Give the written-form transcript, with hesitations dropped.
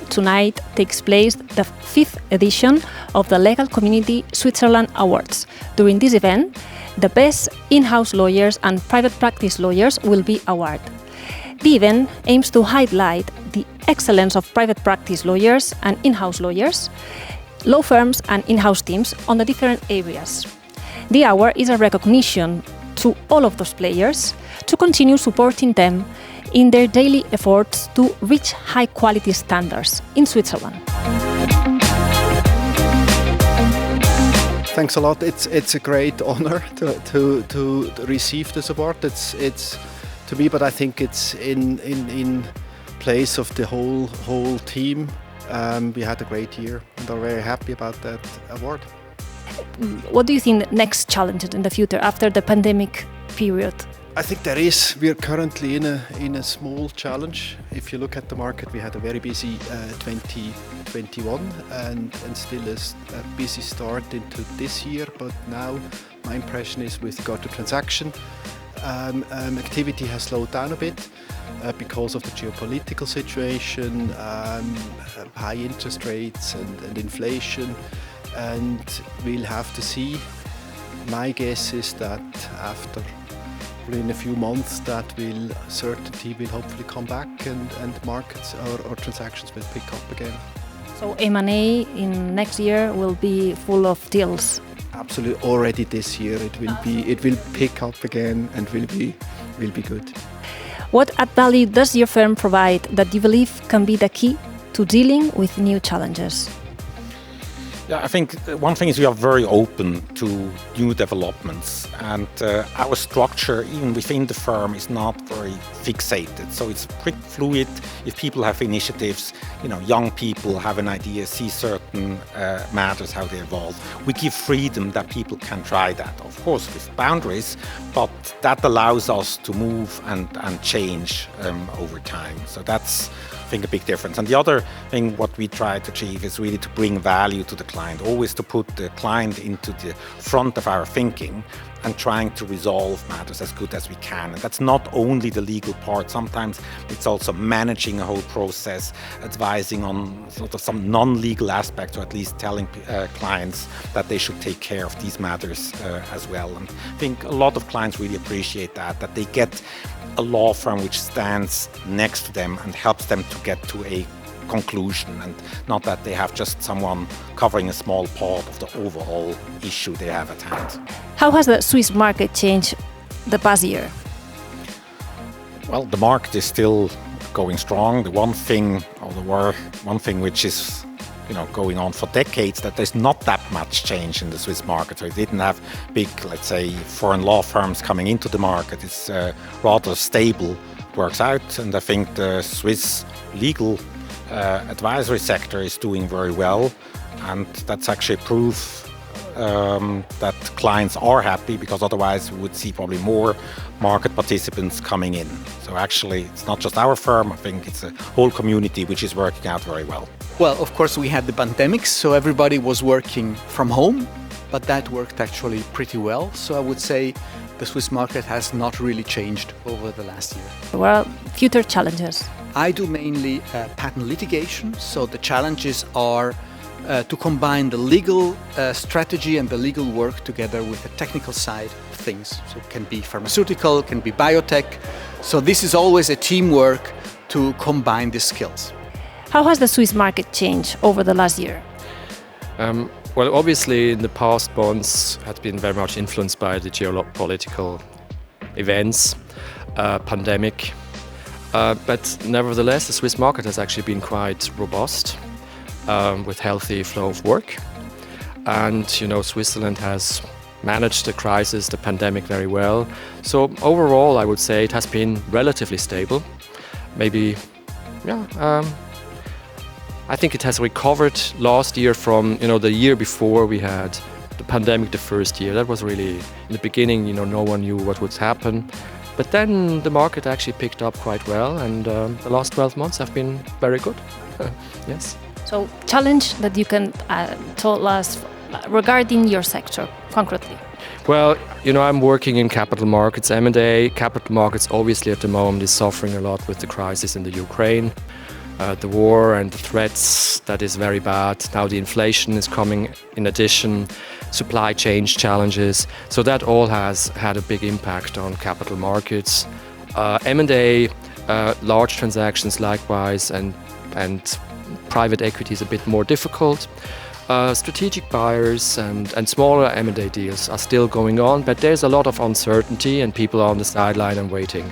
Tonight takes place the 5th edition of the Legalcommunity Switzerland Awards. During this event, the best in-house lawyers and private practice lawyers will be awarded. The event aims to highlight the excellence of private practice lawyers and in-house lawyers, law firms and in-house teams on the different areas. The award is a recognition to all of those players to continue supporting them in their daily efforts to reach high-quality standards in Switzerland. Thanks a lot. It's a great honor to receive this award. It's to me, but I think it's in place of the whole team. We had a great year and are very happy about that award. What do you think the next challenges in the future after the pandemic period? I think we are currently in a small challenge. If you look at the market, we had a very busy 2021 and still a busy start into this year. But now my impression is with regard to transaction, activity has slowed down a bit because of the geopolitical situation, high interest rates and inflation. And we'll have to see. My guess is that after in a few months certainty will hopefully come back and markets or transactions will pick up again. So M&A in next year will be full of deals? Absolutely, already this year it will pick up again and will be good. What add value does your firm provide that you believe can be the key to dealing with new challenges? Yeah, I think one thing is we are very open to new developments, and our structure, even within the firm, is not very fixated. So it's pretty fluid. If people have initiatives, young people have an idea, see certain matters, how they evolve. We give freedom that people can try that, of course, with boundaries, but that allows us to move and change over time. So that's, I think, a big difference. And the other thing what we try to achieve is really to bring value to the client, always to put the client into the front of our thinking and trying to resolve matters as good as we can. And that's not only the legal part, sometimes it's also managing a whole process, advising on sort of some non-legal aspects, or at least telling clients that they should take care of these matters as well. And I think a lot of clients really appreciate that they get a law firm which stands next to them and helps them to get to a conclusion, and not that they have just someone covering a small part of the overall issue they have at hand. How has the Swiss market changed the past year? Well, the market is still going strong. The one thing which is going on for decades, that there's not that much change in the Swiss market. So it didn't have big, let's say, foreign law firms coming into the market. It's rather stable, works out, and I think the Swiss legal advisory sector is doing very well, and that's actually proof that clients are happy, because otherwise we would see probably more market participants coming in. So actually it's not just our firm, I think it's a whole community which is working out very well. Well, of course we had the pandemic, so everybody was working from home, but that worked actually pretty well. So I would say the Swiss market has not really changed over the last year. What are future challenges? I do mainly patent litigation, so the challenges are to combine the legal strategy and the legal work together with the technical side of things. So it can be pharmaceutical, it can be biotech. So this is always a teamwork to combine the skills. How has the Swiss market changed over the last year? Well, obviously in the past, bonds had been very much influenced by the geopolitical events, pandemic. But nevertheless, the Swiss market has actually been quite robust, with healthy flow of work. And, Switzerland has managed the crisis, the pandemic, very well. So overall, I would say it has been relatively stable. Maybe, I think it has recovered last year from, the year before we had the pandemic the first year. That was really, in the beginning, no one knew what would happen. But then the market actually picked up quite well, and the last 12 months have been very good. Yes. So challenge that you can tell us regarding your sector concretely? Well, I'm working in capital markets, M&A. Capital markets obviously at the moment is suffering a lot with the crisis in the Ukraine. The war and the threats, that is very bad. Now the inflation is coming in addition, supply chain challenges. So that all has had a big impact on capital markets. M&A, large transactions likewise, and private equity is a bit more difficult. Strategic buyers and smaller M&A deals are still going on, but there's a lot of uncertainty and people are on the sideline and waiting.